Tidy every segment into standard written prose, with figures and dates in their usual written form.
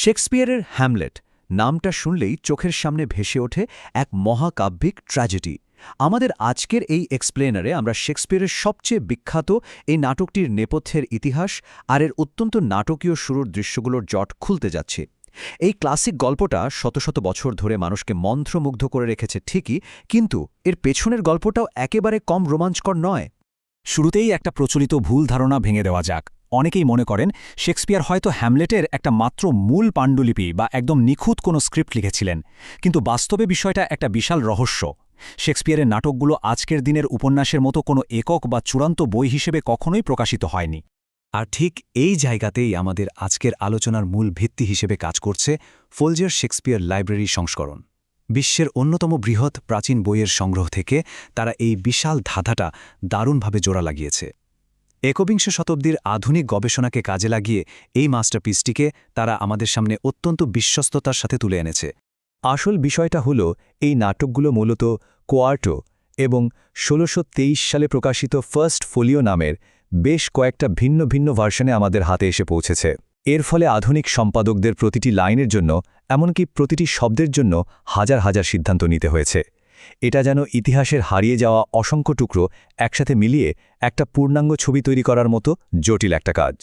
শেক্সপিয়ারের Hamlet নামটা শুনলেই চোখের সামনে ভেসে ওঠে এক মহাকাব্যিক ট্র্যাজেডি। আমাদের আজকের এই এক্সপ্লেনারে আমরা শেক্সপিয়ারের সবচেয়ে বিখ্যাত এই নাটকটির নেপথ্যের ইতিহাস আর এর অত্যন্ত নাটকীয় শুরুর দৃশ্যগুলোর জট খুলতে যাচ্ছি। এই ক্লাসিক গল্পটা শত শত বছর ধরে মানুষকে মন্ত্রমুগ্ধ করে রেখেছে ঠিকই, কিন্তু এর পেছনের গল্পটাও একেবারে কম রোমাঞ্চকর নয়। শুরুতেই একটা প্রচলিত ভুল ধারণা ভেঙে দেওয়া যাক। অনেকেই মনে করেন শেক্সপিয়ার হয়তো হ্যামলেটের একটা মাত্র মূল পাণ্ডুলিপি বা একদম নিখুঁত কোনো স্ক্রিপ্ট লিখেছিলেন, কিন্তু বাস্তবে বিষয়টা একটা বিশাল রহস্য। শেক্সপিয়ারের নাটকগুলো আজকের দিনের উপন্যাসের মতো কোনো একক বা চূড়ান্ত বই হিসেবে কখনোই প্রকাশিত হয়নি। আর ঠিক এই জায়গাতেই আমাদের আজকের আলোচনার মূল ভিত্তি হিসেবে কাজ করছে ফোলজার শেক্সপিয়ার লাইব্রেরি সংস্করণ। বিশ্বের অন্যতম বৃহৎ প্রাচীন বইয়ের সংগ্রহ থেকে তারা এই বিশাল ধাঁধাটা দারুণভাবে জোড়া লাগিয়েছে। একবিংশ শতাব্দীর আধুনিক গবেষণাকে কাজে লাগিয়ে এই মাস্টারপিসটিকে তারা আমাদের সামনে অত্যন্ত বিশ্বস্ততার সাথে তুলে এনেছে। আসল বিষয়টা হল, এই নাটকগুলো মূলত কোয়ার্টো এবং ১৬২৩ সালে প্রকাশিত ফার্স্ট ফোলিও নামের বেশ কয়েকটা ভিন্ন ভিন্ন ভার্সনে আমাদের হাতে এসে পৌঁছেছে। এর ফলে আধুনিক সম্পাদকদের প্রতিটি লাইনের জন্য, এমনকি প্রতিটি শব্দের জন্য হাজার হাজার সিদ্ধান্ত নিতে হয়েছে। এটা যেন ইতিহাসের হারিয়ে যাওয়া অসংখ্য টুকরো একসাথে মিলিয়ে একটা পূর্ণাঙ্গ ছবি তৈরি করার মতো জটিল একটা কাজ।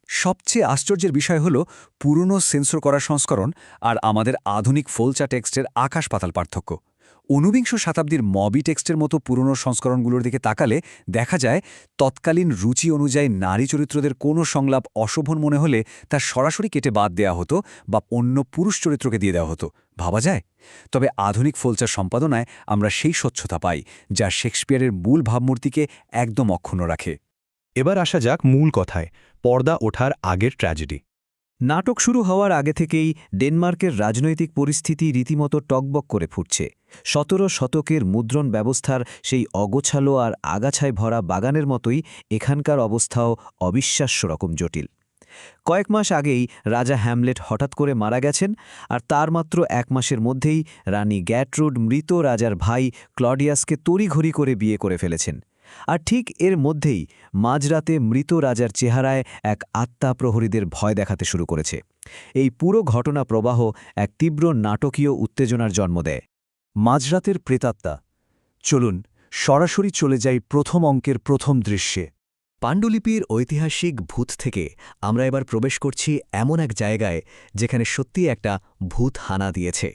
সবচেয়ে আশ্চর্যের বিষয় হল পুরনো সেন্সর করা সংস্করণ আর আমাদের আধুনিক ফোলচা টেক্সটের আকাশ পাতাল পার্থক্য। ঊনবিংশ শতাব্দীর মবি টেক্সটের মতো পুরনো সংস্করণগুলোর দিকে তাকালে দেখা যায় তৎকালীন রুচি অনুযায়ী নারী চরিত্রদের কোনো সংলাপ অশোভন মনে হলে তা সরাসরি কেটে বাদ দেওয়া হতো বা অন্য পুরুষ চরিত্রকে দিয়ে দেওয়া হতো। ভাবা যায়? তবে আধুনিক ফোলচার সম্পাদনায় আমরা সেই স্বচ্ছতা পাই যা শেক্সপিয়ারের মূল ভাবমূর্তিকে একদম অক্ষুণ্ণ রাখে। এবার আসা যাক মূল কথায়, পর্দা ওঠার আগের ট্র্যাজেডি। নাটক শুরু হওয়ার আগে থেকেই ডেনমার্কের রাজনৈতিক পরিস্থিতি রীতিমতো টকবক করে ফুটছে। ১৭ শতকের মুদ্রণ ব্যবস্থার সেই অগোছালো আর আগাছায় ভরা বাগানের মতোই এখানকার অবস্থাও অবিশ্বাস্য রকম জটিল। কয়েক মাস আগেই রাজা হ্যামলেট হঠাৎ করে মারা গেছেন, আর তার মাত্র ১ মাসের মধ্যেই রানী গ্যাট্রুড মৃত রাজার ভাই ক্লডিয়াসকে তড়িঘড়ি করে বিয়ে করে ফেলেছেন। আর ঠিক এর মধ্যেই মাঝরাতে মৃত রাজার চেহারায় এক আত্মা প্রহরীদের ভয় দেখাতে শুরু করেছে। এই পুরো ঘটনা প্রবাহ এক তীব্র নাটকীয় উত্তেজনার জন্ম দেয়। মাঝরাতের প্রেতাত্মা। চলুন সরাসরি চলে যাই প্রথম অঙ্কের প্রথম দৃশ্যে। পাণ্ডুলিপির ঐতিহাসিক ভূত থেকে আমরা এবার প্রবেশ করছি এমন এক জায়গায় যেখানে সত্যি একটা ভূত হানা দিয়েছে।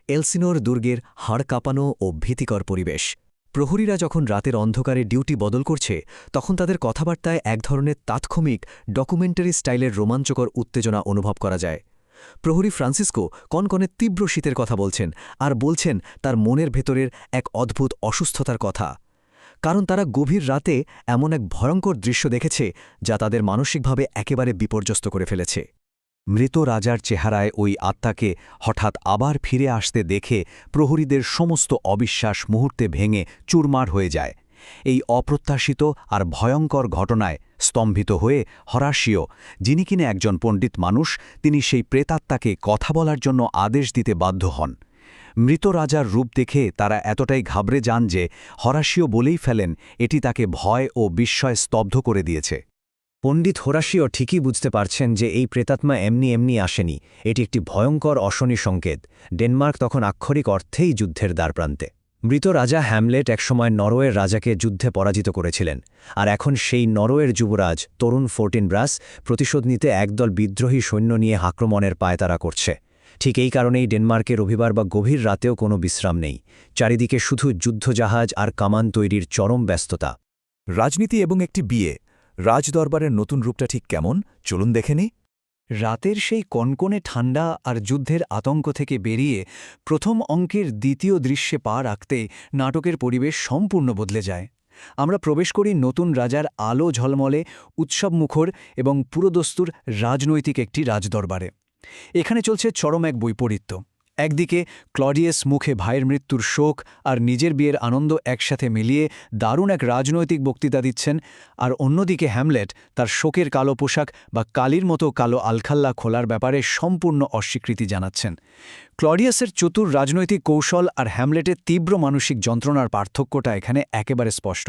এলসিনোর দুর্গের হাড় কাঁপানো ও ভীতিকর পরিবেশ। প্রহরীরা যখন রাতের অন্ধকারে ডিউটি বদল করছে, তখন তাদের কথাবার্তায় এক ধরনের তাৎক্ষণিক ডকুমেন্টারি স্টাইলের রোমাঞ্চকর উত্তেজনা অনুভব করা যায়। প্রহরী ফ্রান্সিসকো কনকনে তীব্র শীতের কথা বলছেন, আর বলছেন তার মনের ভেতরের এক অদ্ভুত অসুস্থতার কথা। কারণ তারা গভীর রাতে এমন এক ভয়ঙ্কর দৃশ্য দেখেছে যা তাদের মানসিকভাবে একেবারে বিপর্যস্ত করে ফেলেছে। মৃত রাজার চেহারায় ওই আত্মাকে হঠাৎ আবার ফিরে আসতে দেখে প্রহরীদের সমস্ত অবিশ্বাস মুহূর্তে ভেঙে চুরমার হয়ে যায়। এই অপ্রত্যাশিত আর ভয়ঙ্কর ঘটনায় স্তম্ভিত হয়ে হরাশিও, যিনি কিনা একজন পণ্ডিত মানুষ, তিনি সেই প্রেতাত্মাকে কথা বলার জন্য আদেশ দিতে বাধ্য হন। মৃত রাজার রূপ দেখে তারা এতটাই ঘাবড়ে যান যে হরাশিও বলেই ফেলেন এটি তাকে ভয় ও বিস্ময়ে স্তব্ধ করে দিয়েছে। পণ্ডিত হোরাশিও ঠিকই বুঝতে পারছেন যে এই প্রেতাত্মা এমনি এমনি আসেনি, এটি একটি ভয়ঙ্কর অশনি সংকেত। ডেনমার্ক তখন আক্ষরিক অর্থেই যুদ্ধের দ্বারপ্রান্তে। মৃত রাজা হ্যামলেট একসময় নরওয়ের রাজাকে যুদ্ধে পরাজিত করেছিলেন, আর এখন সেই নরওয়ের যুবরাজ তরুণ ফোর্টিনব্রাস প্রতিশোধ নিতে একদল বিদ্রোহী সৈন্য নিয়ে আক্রমণের পায়তারা করছে। ঠিক এই কারণেই ডেনমার্কে রবিবার বা গভীর রাতেও কোনো বিশ্রাম নেই। চারিদিকে শুধু যুদ্ধজাহাজ আর কামান তৈরির চরম ব্যস্ততা। রাজনীতি এবং একটি বিয়ে, রাজদরবারের নতুন রূপটা ঠিক কেমন, চলুন দেখে নিই। রাতের সেই কনকনে ঠান্ডা আর যুদ্ধের আতঙ্ক থেকে বেরিয়ে প্রথম অঙ্কের দ্বিতীয় দৃশ্যে পা রাখতে নাটকের পরিবেশ সম্পূর্ণ বদলে যায়। আমরা প্রবেশ করি নতুন রাজার আলো ঝলমলে, উৎসবমুখর এবং পুরোদস্তুর রাজনৈতিক একটি রাজদরবারে। এখানে চলছে চরম এক বৈপরীত্য। একদিকে ক্লডিয়াস মুখে ভাইয়ের মৃত্যুর শোক আর নিজের বিয়ের আনন্দ একসাথে মিলিয়ে দারুণ এক রাজনৈতিক বক্তৃতা দিচ্ছেন, আর অন্যদিকে হ্যামলেট তার শোকের কালো পোশাক বা কালির মতো কালো আলখাল্লা খোলার ব্যাপারে সম্পূর্ণ অস্বীকৃতি জানাচ্ছেন। ক্লডিয়াসের চতুর রাজনৈতিক কৌশল আর হ্যামলেটের তীব্র মানসিক যন্ত্রণার পার্থক্যটা এখানে একেবারে স্পষ্ট।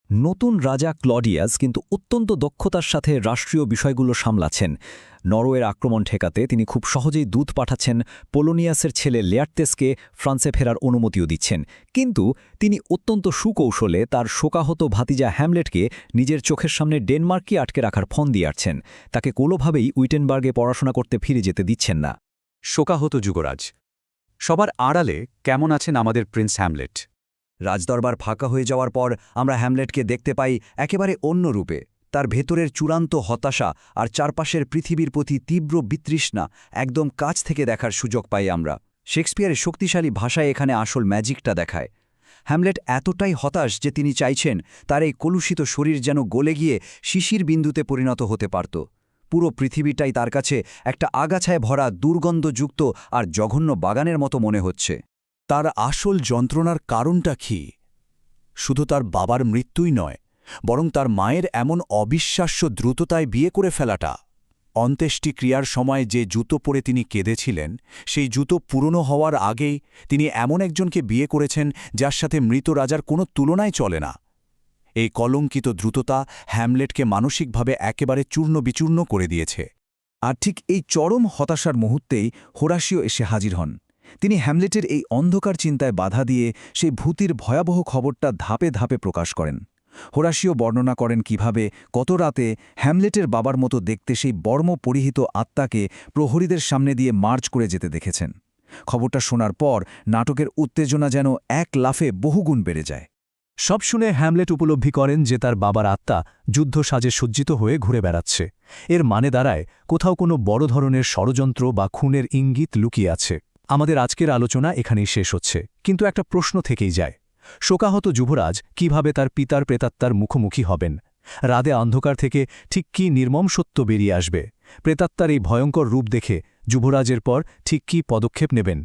নতুন রাজা ক্লডিয়াস কিন্তু অত্যন্ত দক্ষতার সাথে রাষ্ট্রীয় বিষয়গুলো সামলাচ্ছেন। নরওয়ের আক্রমণ ঠেকাতে তিনি খুব সহজেই দূত পাঠাচ্ছেন, পোলোনিয়াসের ছেলে লেয়ার্তেসকে ফ্রান্সে ফেরার অনুমতিও দিচ্ছেন। কিন্তু তিনি অত্যন্ত সুকৌশলে তার শোকাহত ভাতিজা হ্যামলেটকে নিজের চোখের সামনে ডেনমার্ককে আটকে রাখার ফোন দিয়ে আসছেন। তাকে কোনোভাবেই উইটেনবার্গে পড়াশোনা করতে ফিরে যেতে দিচ্ছেন না। শোকাহত যুবরাজ। সবার আড়ালে কেমন আছেন আমাদের প্রিন্স হ্যামলেট? রাজদরবার ফাঁকা হয়ে যাওয়ার পর আমরা হ্যামলেটকে দেখতে পাই একেবারে অন্য রূপে। তার ভেতরের চূড়ান্ত হতাশা আর চারপাশের পৃথিবীর প্রতি তীব্র বিতৃষ্ণা একদম কাছ থেকে দেখার সুযোগ পাই আমরা। শেক্সপিয়ারের শক্তিশালী ভাষায় এখানে আসল ম্যাজিকটা দেখায়। হ্যামলেট এতটাই হতাশ যে তিনি চাইছেন তার এই কলুষিত শরীর যেন গলে গিয়ে শিশির বিন্দুতে পরিণত হতে পারত। পুরো পৃথিবীটাই তার কাছে একটা আগাছায় ভরা দুর্গন্ধযুক্ত আর জঘন্য বাগানের মতো মনে হচ্ছে। তার আসল যন্ত্রণার কারণটা কি? শুধু তার বাবার মৃত্যুই নয়, বরং তার মায়ের এমন অবিশ্বাস্য দ্রুততায় বিয়ে করে ফেলাটা। অন্ত্যেষ্টিক্রিয়ার সময় যে জুতো পরে তিনি কেঁদেছিলেন, সেই জুতো পুরনো হওয়ার আগেই তিনি এমন একজনকে বিয়ে করেছেন যার সাথে মৃত রাজার কোনো তুলনায় চলে না। এই কলঙ্কিত দ্রুততা হ্যামলেটকে মানসিকভাবে একেবারে চূর্ণবিচূর্ণ করে দিয়েছে। আর ঠিক এই চরম হতাশার মুহূর্তেই হোরাসিও এসে হাজির হন। তিনি হ্যামলেটের এই অন্ধকার চিন্তায় বাধা দিয়ে সেই ভূতির ভয়াবহ খবরটা ধাপে ধাপে প্রকাশ করেন। হোরাসিও বর্ণনা করেন কিভাবে গত রাতে হ্যামলেটের বাবার মতো দেখতে সেই বর্ম পরিহিত আত্মাকে প্রহরীদের সামনে দিয়ে মার্চ করে যেতে দেখেছেন। খবরটা শোনার পর নাটকের উত্তেজনা যেন এক লাফে বহুগুণ বেড়ে যায়। সব শুনে হ্যামলেট উপলব্ধি করেন যে তার বাবার আত্মা যুদ্ধ সাজে সজ্জিত হয়ে ঘুরে বেড়াচ্ছে। এর মানে দাঁড়ায় কোথাও কোনো বড় ধরনের ষড়যন্ত্র বা খুনের ইঙ্গিত লুকিয়ে আছে। আমাদের আজকের আলোচনা এখানেই শেষ হচ্ছে, কিন্তু একটা প্রশ্ন থেকেই যায়। শোকাহত যুবরাজ কিভাবে তার পিতার প্রেতাত্মার মুখোমুখি হবেন? রাতে অন্ধকার থেকে ঠিক কী নির্মম সত্য বেরিয়ে আসবে? প্রেতাত্মার এই ভয়ঙ্কর রূপ দেখে যুবরাজের পর ঠিক কী পদক্ষেপ নেবেন